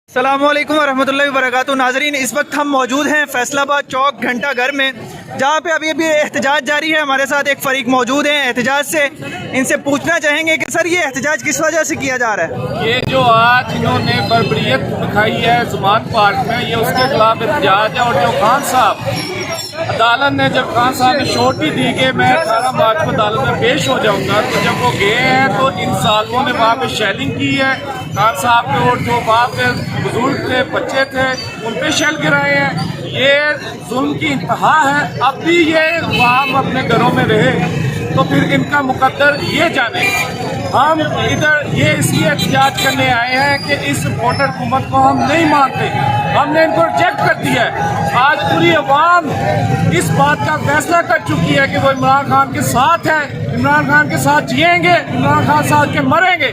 السلام علیکم ورحمۃ اللہ وبرکاتہ. ناظرین, اس وقت ہم موجود ہیں فیصل آباد چوک گھنٹہ گھر میں, جہاں پہ ابھی احتجاج جاری ہے. ہمارے ساتھ ایک فریق موجود ہیں احتجاج سے. ان سے پوچھنا چاہیں گے کہ سر یہ احتجاج کس وجہ سے کیا جا رہا ہے؟ یہ جو آج انہوں نے بربریت دکھائی ہے زمان پارک میں, یہ اس کے خلاف احتجاج ہے. اور جو خان صاحب عدالت نے, جب خان صاحب نے شورٹی دی کہ میں 18 مارچ کو عدالت میں پیش ہو جاؤں گا, تو جب وہ گئے ہیں تو ان ظالموں نے وہاں پہ شیلنگ کی ہے. خان صاحب کے اور جو وہاں پہ بزرگ تھے, بچے تھے, ان پہ شیل گرائے ہیں. یہ ظلم کی انتہا ہے. اب بھی یہ عوام اپنے گھروں میں رہے تو پھر ان کا مقدر یہ جانے. ہم ادھر یہ اس لیے احتجاج کرنے آئے ہیں کہ اس ووٹر حکومت کو ہم نہیں مانتے. ہم نے ان کو ریجیکٹ کر دیا ہے. آج پوری عوام اس بات کا فیصلہ کر چکی ہے کہ وہ عمران خان کے ساتھ ہے, عمران خان کے ساتھ جئیں گے, عمران خان ساتھ کے مریں گے.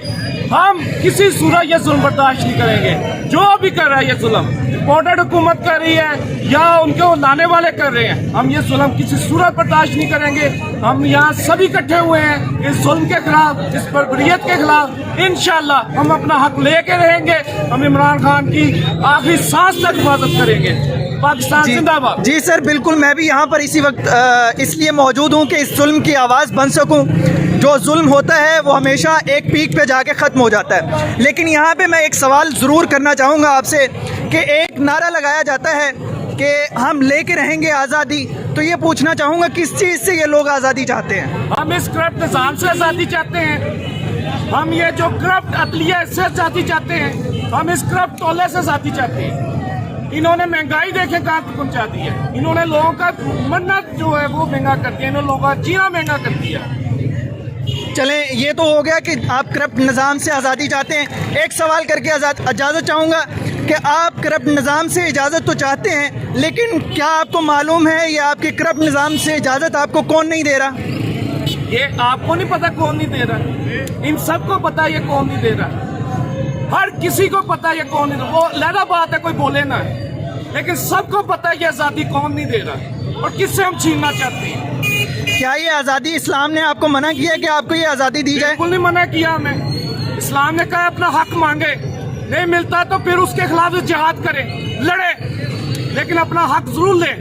ہم کسی صورت یہ ظلم برداشت نہیں کریں گے. جو بھی کر رہا ہے یہ ظلم, امپورٹڈ حکومت کر رہی ہے یا ان کے لانے والے کر رہے ہیں, ہم یہ ظلم کسی صورت برداشت نہیں کریں گے. ہم یہاں سبھی اکٹھے ہوئے ہیں اس ظلم کے خلاف, اس بربریت کے خلاف. انشاءاللہ ہم اپنا حق لے کے رہیں گے. ہم عمران خان کی آخری سانس تک حفاظت کریں گے. پاکستان زندہ باد. جی سر, بالکل. میں بھی یہاں پر اسی وقت اس لیے موجود ہوں کہ اس ظلم کی آواز بن سکوں. جو ظلم ہوتا ہے وہ ہمیشہ ایک پیک پہ جا کے ختم ہو جاتا ہے. لیکن یہاں پہ میں ایک سوال ضرور کرنا چاہوں گا آپ سے کہ ایک نعرہ لگایا جاتا ہے کہ ہم لے کے رہیں گے آزادی. تو یہ پوچھنا چاہوں گا کس چیز سے یہ لوگ آزادی چاہتے ہیں؟ ہم اس کرپٹ نظام سے آزادی چاہتے ہیں. ہم یہ جو کرپٹ عدلیہ سے آزادی چاہتے ہیں. ہم اس کرپٹ تولے سے آزادی چاہتے ہیں. انہوں نے مہنگائی دیکھیں کہاں تک پہنچا دی ہے. انہوں نے لوگوں کا مرنا جو ہے وہ مہنگا کر دیا, انہوں نے لوگوں کا جینا مہنگا کر دیا. چلیں, یہ تو ہو گیا کہ آپ کرپٹ نظام سے آزادی چاہتے ہیں. ایک سوال کر کے اجازت چاہوں گا کہ آپ کرپٹ نظام سے اجازت تو چاہتے ہیں, لیکن کیا آپ کو معلوم ہے یہ آپ کے کرپٹ نظام سے اجازت آپ کو کون نہیں دے رہا؟ یہ آپ کو نہیں پتا کون نہیں دے رہا. ان سب کو پتا یہ کون نہیں دے رہا. ہر کسی کو پتا یہ کون نہیں دے رہا. وہ علیحدہ بات ہے, کوئی بولے نہ, لیکن سب کو پتا یہ آزادی کون نہیں دے رہا اور کس سے ہم چھیننا چاہتے ہیں. کیا یہ آزادی اسلام نے آپ کو منع کیا کہ آپ کو یہ آزادی دی جائے؟ بالکل نہیں منع کیا ہمیں. اسلام نے کہا اپنا حق مانگے, نہیں ملتا تو پھر اس کے خلاف جہاد کرے, لڑے, لیکن اپنا حق ضرور لے.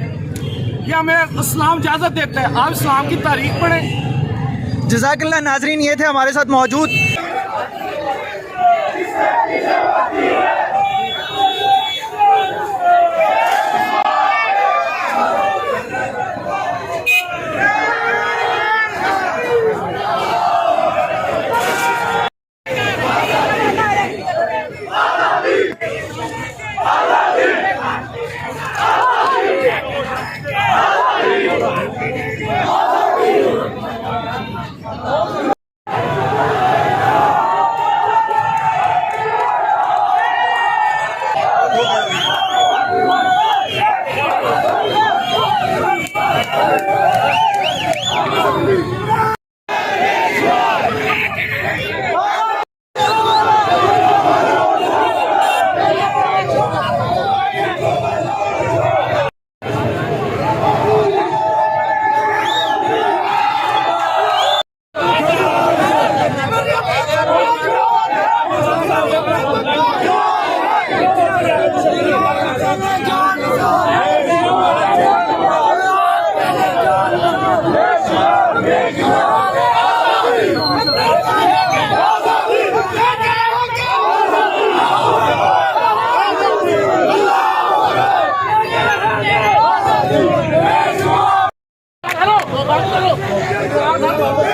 یہ ہمیں اسلام اجازت دیتا ہے. آپ اسلام کی تاریخ پڑھیں. جزاک اللہ. ناظرین, یہ تھے ہمارے ساتھ موجود چلو